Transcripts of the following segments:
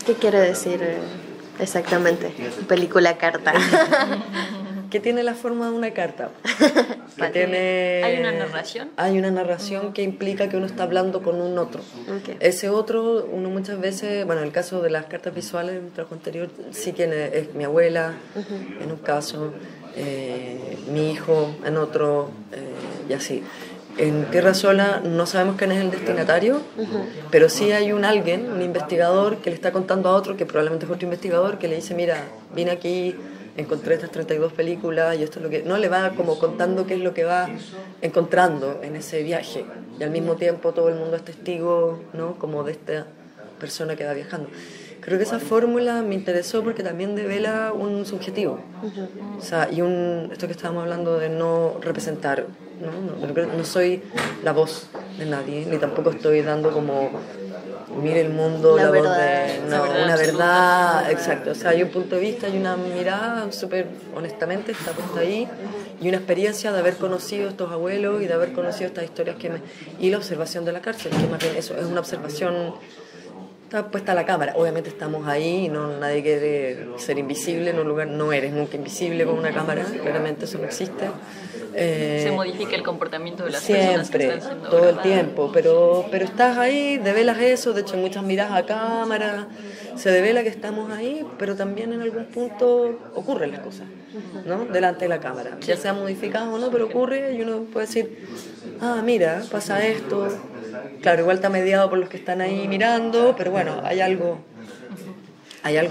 ¿Qué quiere decir exactamente película carta? Que tiene la forma de una carta. ¿Hay una narración? Hay una narración que implica que uno está hablando con un otro. Okay. Ese otro, uno muchas veces, bueno, en el caso de las cartas visuales, en el trabajo anterior, sí que es mi abuela, en un caso, mi hijo, en otro, y así. En Tierra Sola no sabemos quién es el destinatario, pero sí hay alguien, un investigador, que le está contando a otro, que probablemente es otro investigador, que le dice, mira, vine aquí, encontré estas 32 películas y esto es lo que... No, le va como contando qué es lo que va encontrando en ese viaje. Y al mismo tiempo todo el mundo es testigo, ¿no? Como de esta persona que va viajando. Creo que esa fórmula me interesó porque también devela un subjetivo. O sea, y esto que estábamos hablando de no representar, no soy la voz de nadie, ni tampoco estoy dando como... mire el mundo, la voz de... No, una verdad, exacto. O sea, hay un punto de vista y una mirada súper honestamente está puesta ahí, y una experiencia de haber conocido estos abuelos y de haber conocido estas historias y la observación de la cárcel, que más bien eso es una observación... Está puesta la cámara, obviamente estamos ahí, nadie quiere ser invisible en un lugar, no eres nunca invisible con una cámara, claramente eso no existe. Se modifica el comportamiento de las personas que están siendo todo grabadas. el tiempo, pero estás ahí, develas eso, de hecho muchas miradas a cámara, se devela que estamos ahí, pero también en algún punto ocurren las cosas, ¿no? Delante de la cámara, ya sea modificado o no, pero ocurre y uno puede decir, mira, pasa esto. Claro, igual está mediado por los que están ahí mirando, pero bueno, hay algo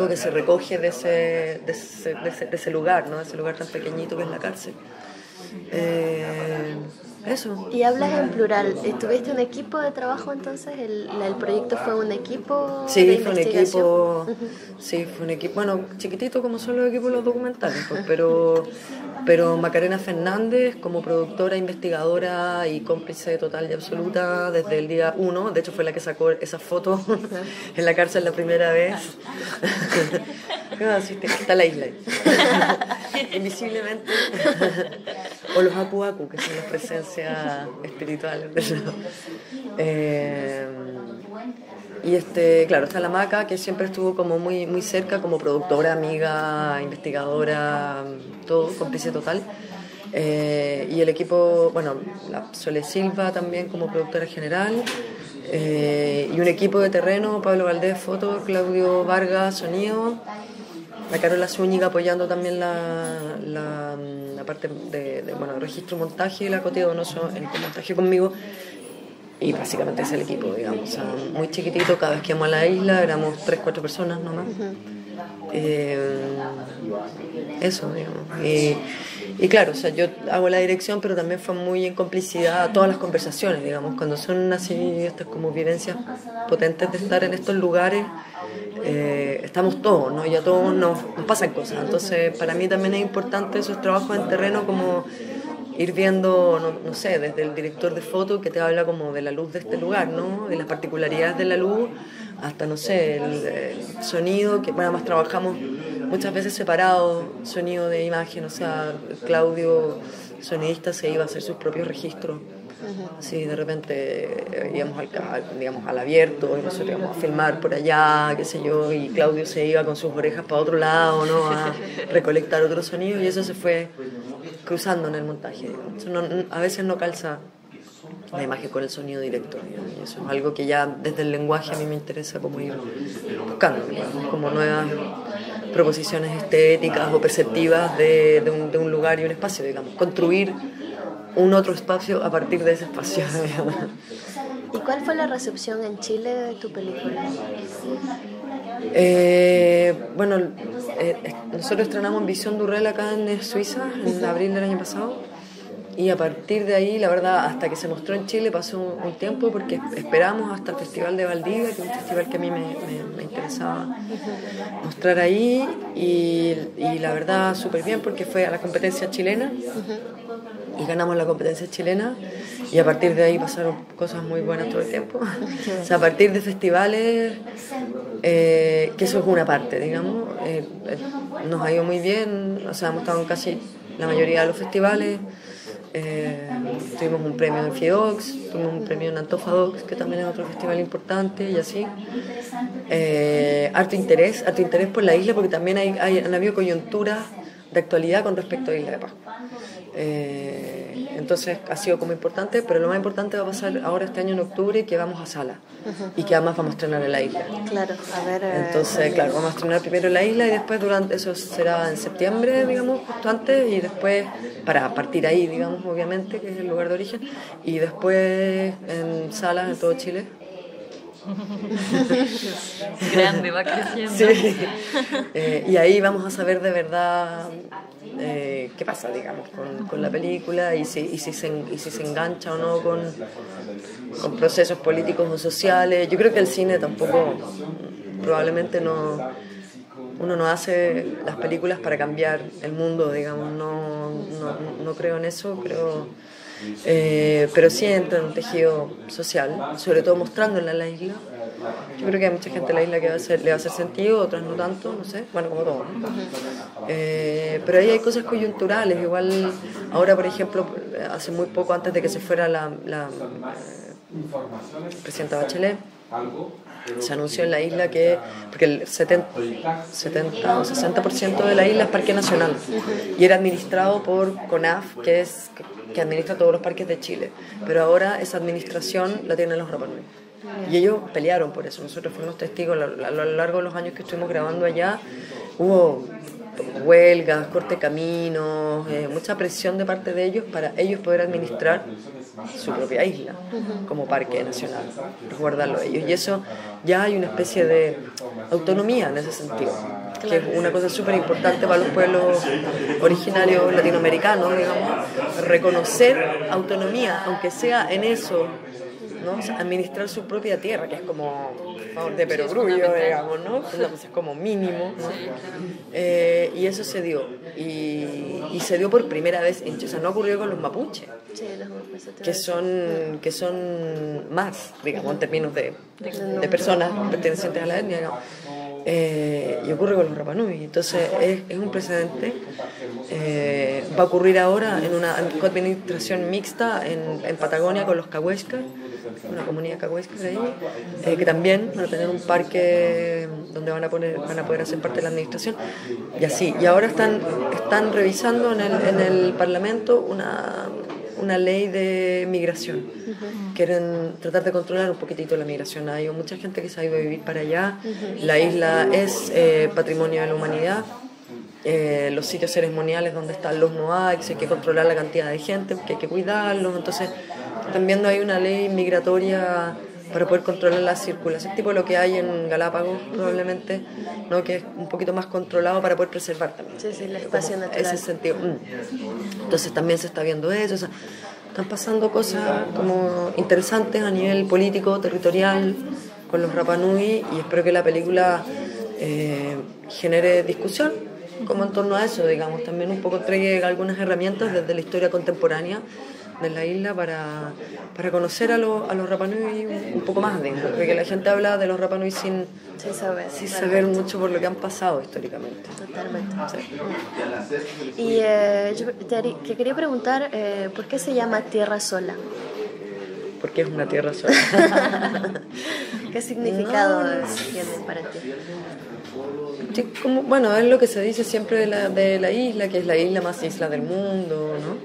que se recoge de ese lugar, ¿no? De ese lugar tan pequeñito que es la cárcel. Eso. Y hablas en plural. ¿Tuviste un equipo de trabajo entonces? ¿El proyecto fue un equipo de investigación? Sí, fue un equipo, bueno, chiquitito como son los equipos de los documentales, pues, pero Macarena Fernández como productora, investigadora y cómplice total y absoluta desde el día 1, de hecho fue la que sacó esa foto en la cárcel la primera vez. Está la isla invisiblemente. O los Aku Aku, que son las presencias espirituales. Y claro, está la Maca, que siempre estuvo como muy, muy cerca, como productora, amiga, investigadora, todo, cómplice total. Y el equipo, bueno, la Sole Silva también como productora general. Y un equipo de terreno, Pablo Valdés, foto, Claudio Vargas, sonido, la Carola Zúñiga apoyando también la parte de registro, montaje, y la Coti Donoso en el montaje conmigo. Y básicamente es el equipo, digamos, o sea, muy chiquitito. Cada vez que íbamos a la isla éramos 3-4 personas nomás. Eso, digamos. Y claro, o sea, yo hago la dirección, pero también fue muy en complicidad a todas las conversaciones, digamos, cuando son así, estas como vivencias potentes de estar en estos lugares, estamos todos, ¿no? Y a todos nos pasan cosas. Entonces, para mí también es importante esos trabajos en terreno, como ir viendo, no sé, desde el director de foto que te habla como de la luz de este lugar, ¿no? De las particularidades de la luz, hasta, no sé, el sonido, que bueno, además trabajamos muchas veces separados, sonido de imagen, o sea, Claudio, sonidista, se iba a hacer sus propios registros. Así de repente íbamos al abierto y nosotros íbamos a filmar por allá, qué sé yo, y Claudio se iba con sus orejas para otro lado, ¿no? A recolectar otro sonido, y eso se fue cruzando en el montaje, digamos. A veces no calza la imagen con el sonido directo, digamos, y eso es algo que ya desde el lenguaje a mí me interesa como ir buscando, digamos, como nuevas proposiciones estéticas o perceptivas de un lugar y un espacio, digamos, construir un otro espacio a partir de ese espacio. ¿Y cuál fue la recepción en Chile de tu película? Nosotros estrenamos en Visión Durrell acá en Suiza en abril del año pasado, y a partir de ahí, la verdad, hasta que se mostró en Chile pasó un tiempo, porque esperamos hasta el Festival de Valdivia, que es un festival que a mí me interesaba mostrar ahí, y la verdad súper bien, porque fue a la competencia chilena y ganamos la competencia chilena, y a partir de ahí pasaron cosas muy buenas todo el tiempo. O sea, a partir de festivales, que eso es una parte, digamos, nos ha ido muy bien, o sea, hemos estado en casi la mayoría de los festivales. Tuvimos un premio en FIDOX, tuvimos un premio en Antofadox, que también es otro festival importante, y así. harto interés por la isla, porque también han habido coyunturas de actualidad con respecto a Isla de Pascua. Entonces ha sido como importante, pero lo más importante va a pasar ahora este año en octubre, que vamos a Sala y que además vamos a estrenar en la isla. Claro, a ver. Entonces, claro, vamos a estrenar primero en la isla y después eso será en septiembre, digamos, justo antes, y después para partir ahí, digamos, obviamente, que es el lugar de origen, y después en Salas en todo Chile. Grande, va creciendo. Sí. Y ahí vamos a saber de verdad qué pasa, digamos, con la película y si se engancha o no con procesos políticos o sociales. Yo creo que el cine tampoco, probablemente uno no hace las películas para cambiar el mundo, digamos, no creo en eso, pero sí entra en un tejido social, sobre todo mostrándola en la isla. Yo creo que hay mucha gente en la isla que le va a hacer sentido, otras no tanto, no sé, bueno, como todo, ¿no? Pero ahí hay cosas coyunturales, igual ahora, por ejemplo, hace muy poco, antes de que se fuera la presidenta Bachelet, se anunció en la isla porque el 70 o 60% de la isla es parque nacional y era administrado por CONAF, que administra todos los parques de Chile, pero ahora esa administración la tienen los Rapa Nui. Y ellos pelearon por eso. Nosotros fuimos testigos a lo largo de los años que estuvimos grabando allá. Hubo huelgas, corte de caminos, mucha presión de parte de ellos para ellos poder administrar su propia isla como parque nacional, resguardarlo ellos. Y eso ya hay una especie de autonomía en ese sentido, que es una cosa súper importante para los pueblos originarios latinoamericanos, digamos, reconocer autonomía, aunque sea en eso, ¿no? O sea, administrar su propia tierra, que es como de perogrullo, digamos, ¿no? Es como mínimo, ¿no? Y eso se dio. Y se dio por primera vez en Chile. O sea, no ocurrió con los mapuches, que son más, digamos, en términos de personas pertenecientes a la etnia, digamos. Y ocurre con los Rapa Nui. Entonces es un precedente. Va a ocurrir ahora en una administración mixta en Patagonia con los Cahuéscar, una comunidad cahuéscar ahí, que también van a tener un parque donde van a poder hacer parte de la administración, y así. Y ahora están revisando en el Parlamento una ley de migración. Quieren tratar de controlar un poquitito la migración. Hay mucha gente que se ha ido a vivir para allá. La isla es patrimonio de la humanidad. Los sitios ceremoniales donde están los noax, hay que controlar la cantidad de gente, que hay que cuidarlos. Entonces están viendo ahí una ley migratoria para poder controlar la circulación, tipo lo que hay en Galápagos probablemente, ¿no? Que es un poquito más controlado para poder preservar también. Sí, el espacio natural. Ese sentido. Entonces también se está viendo eso. O sea, están pasando cosas como interesantes a nivel político, territorial, con los Rapa Nui, y espero que la película genere discusión como en torno a eso, digamos, también un poco traiga algunas herramientas desde la historia contemporánea de la isla para conocer a los Rapa Nui un poco más, digamos, porque la gente habla de los Rapa Nui sin saber mucho por lo que han pasado históricamente. Totalmente. Sí. Y yo te quería preguntar, ¿por qué se llama Tierra Sola? Porque es una tierra sola. ¿Qué significado tiene para ti? Sí, bueno, es lo que se dice siempre de la isla, que es la isla más isla del mundo, ¿no?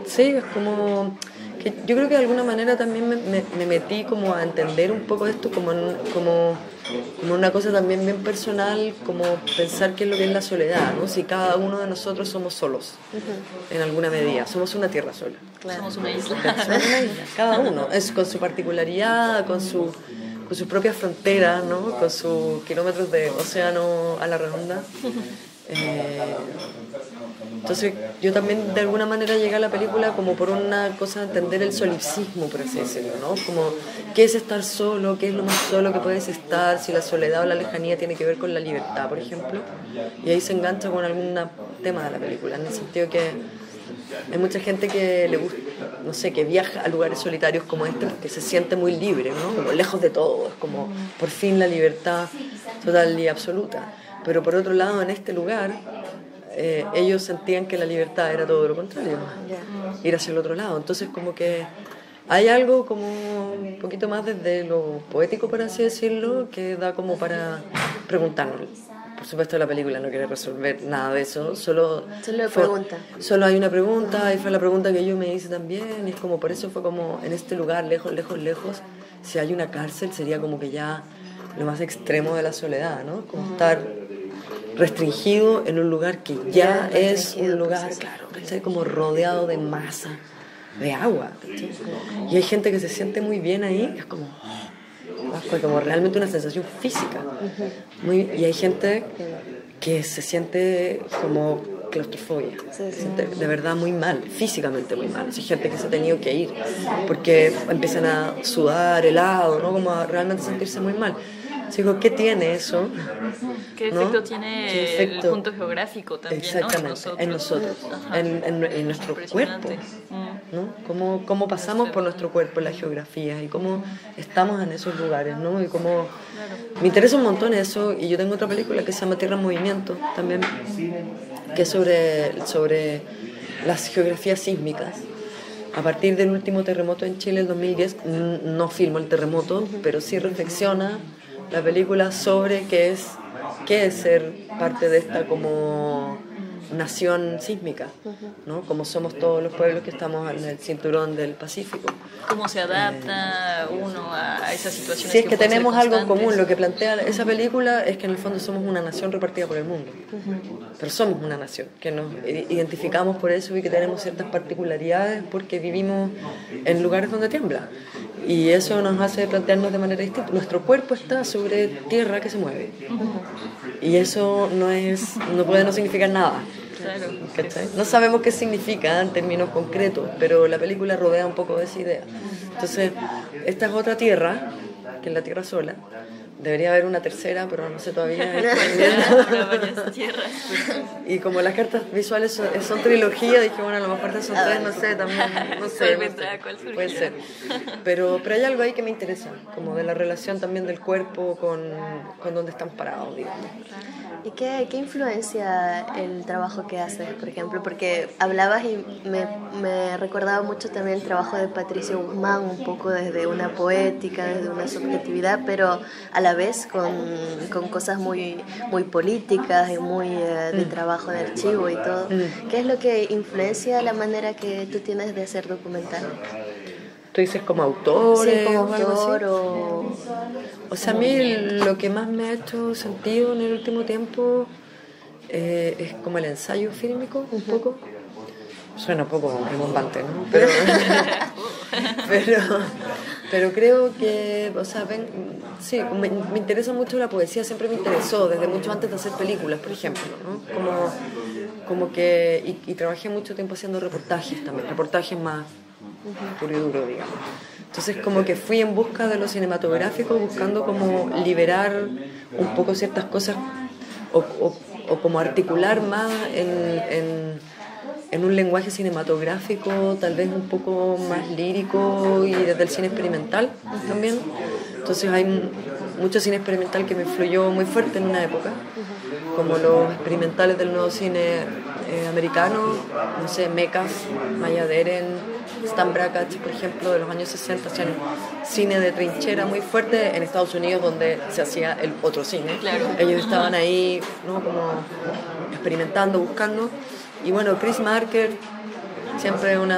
Sí, es como que yo creo que de alguna manera también me metí como a entender un poco esto como una cosa también bien personal, como pensar qué es lo que es la soledad, ¿no? Si cada uno de nosotros somos solos, en alguna medida, somos una tierra sola. Claro. Somos una isla. Cada uno, es con su particularidad, con sus propias fronteras, ¿no? Con sus kilómetros de océano a la redonda. Entonces yo también de alguna manera llegué a la película como por una cosa de entender el solipsismo, por así decirlo, ¿no? Como qué es estar solo, qué es lo más solo que puedes estar, si la soledad o la lejanía tiene que ver con la libertad, por ejemplo. Y ahí se engancha con algún tema de la película, en el sentido que hay mucha gente que le gusta, no sé, que viaja a lugares solitarios como este porque se siente muy libre, ¿no? Como lejos de todo, es como por fin la libertad total y absoluta. Pero por otro lado, en este lugar, ellos sentían que la libertad era todo lo contrario, ir hacia el otro lado. Entonces como que hay algo como un poquito más desde lo poético, por así decirlo, que da como para preguntarnos. Por supuesto la película no quiere resolver nada de eso, solo hay una pregunta, y fue la pregunta que yo me hice también, y es como por eso fue como en este lugar, lejos, lejos, lejos, si hay una cárcel sería como que ya lo más extremo de la soledad, ¿no? Como estar restringido en un lugar que ya es un lugar, claro, ¿cachai? Como rodeado de masa, de agua, ¿cachai? Y hay gente que se siente muy bien ahí, es como realmente una sensación física. Y hay gente que se siente como claustrofobia, se siente de verdad muy mal, físicamente muy mal. Hay gente que se ha tenido que ir porque empiezan a sudar helado, ¿no? Como a realmente sentirse muy mal. Digo, ¿qué tiene eso? ¿Qué efecto tiene el punto geográfico también? Exactamente, ¿no? En nosotros, en nuestro cuerpo, ¿no? Cómo pasamos por nuestro cuerpo en la geografía y cómo estamos en esos lugares, ¿no? Y cómo me interesa un montón eso. Y yo tengo otra película que se llama Tierra en Movimiento también, que es sobre las geografías sísmicas. A partir del último terremoto en Chile, el 2010, no filmo el terremoto, pero sí reflexiona la película sobre qué es ser parte de esta como nación sísmica, ¿no? Como somos todos los pueblos que estamos en el cinturón del Pacífico. ¿Cómo se adapta uno a esas situaciones? Sí, es que tenemos algo en común. Lo que plantea esa película es que en el fondo somos una nación repartida por el mundo. Pero somos una nación, que nos identificamos por eso y que tenemos ciertas particularidades porque vivimos en lugares donde tiembla. Y eso nos hace plantearnos de manera distinta. Nuestro cuerpo está sobre tierra que se mueve. Y eso no puede no significar nada. Claro. ¿Cachai? No sabemos qué significa en términos concretos, pero la película rodea un poco de esa idea. Entonces, esta es otra tierra, que es la Tierra Sola. Debería haber una tercera, pero no sé todavía. Y como las cartas visuales son trilogía, dije, bueno, a lo mejor estas son tres, no sé, también, no sé. Puede ser. Pero hay algo ahí que me interesa, como de la relación también del cuerpo con donde estamos parados, digamos. ¿Y qué influencia el trabajo que haces, por ejemplo? Porque hablabas y me recordaba mucho también el trabajo de Patricio Guzmán, un poco desde una poética, desde una subjetividad, pero a la vez con cosas muy, muy políticas y muy de trabajo de archivo y todo. ¿Qué es lo que influencia la manera que tú tienes de hacer documental? ¿Tú dices como autor? Sí, como autor o sea, a mí lo que más me ha hecho sentido en el último tiempo es como el ensayo fílmico, un poco. Suena un poco rimbombante, ¿no? Pero creo que, o sea, sí, me interesa mucho la poesía, siempre me interesó, desde mucho antes de hacer películas, por ejemplo, ¿no? Como que, y trabajé mucho tiempo haciendo reportajes también, reportajes más puro y duro, digamos. Entonces como que fui en busca de lo cinematográfico, buscando como liberar un poco ciertas cosas o como articular más en un lenguaje cinematográfico tal vez un poco más lírico y desde el cine experimental también. Entonces hay mucho cine experimental que me influyó muy fuerte en una época, como los experimentales del nuevo cine americano, no sé, Mekas, Maya Deren, Stan Brakhage, por ejemplo, de los años 60, hacían cine de trinchera muy fuerte en Estados Unidos, donde se hacía el otro cine. Claro. Ellos estaban ahí, ¿no? Como experimentando, buscando. Y bueno, Chris Marker, siempre un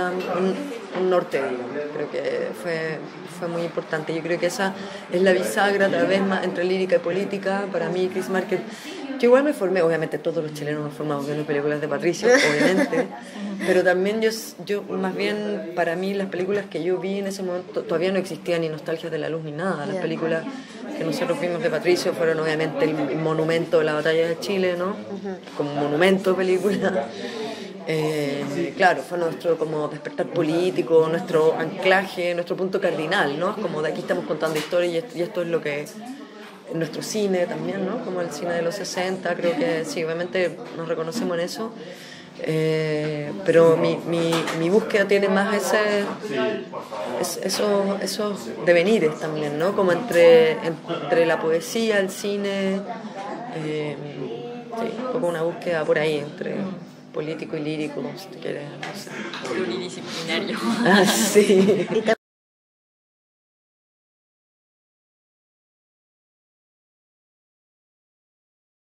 norte, digamos. Creo que fue muy importante. Yo creo que esa es la bisagra, tal vez más entre lírica y política. Para mí, Chris Marker, que igual me formé, obviamente todos los chilenos nos formamos viendo películas de Patricio, obviamente, pero también yo más bien, para mí, las películas que yo vi en ese momento, todavía no existía ni Nostalgia de la Luz ni nada. Las películas que nosotros vimos de Patricio fueron obviamente el monumento de la batalla de Chile, ¿no? Como monumento película. Claro, fue nuestro como despertar político, nuestro anclaje, nuestro punto cardinal, ¿no? Como de aquí estamos contando historias y esto es lo que nuestro cine también, ¿no? Como el cine de los 60, creo que sí, obviamente nos reconocemos en eso. Pero mi búsqueda tiene más esos devenires también, ¿no? Como entre la poesía, el cine, sí, como una búsqueda por ahí entre político y lírico, si te quieres, no sé. Pluridisciplinario. Ah, sí.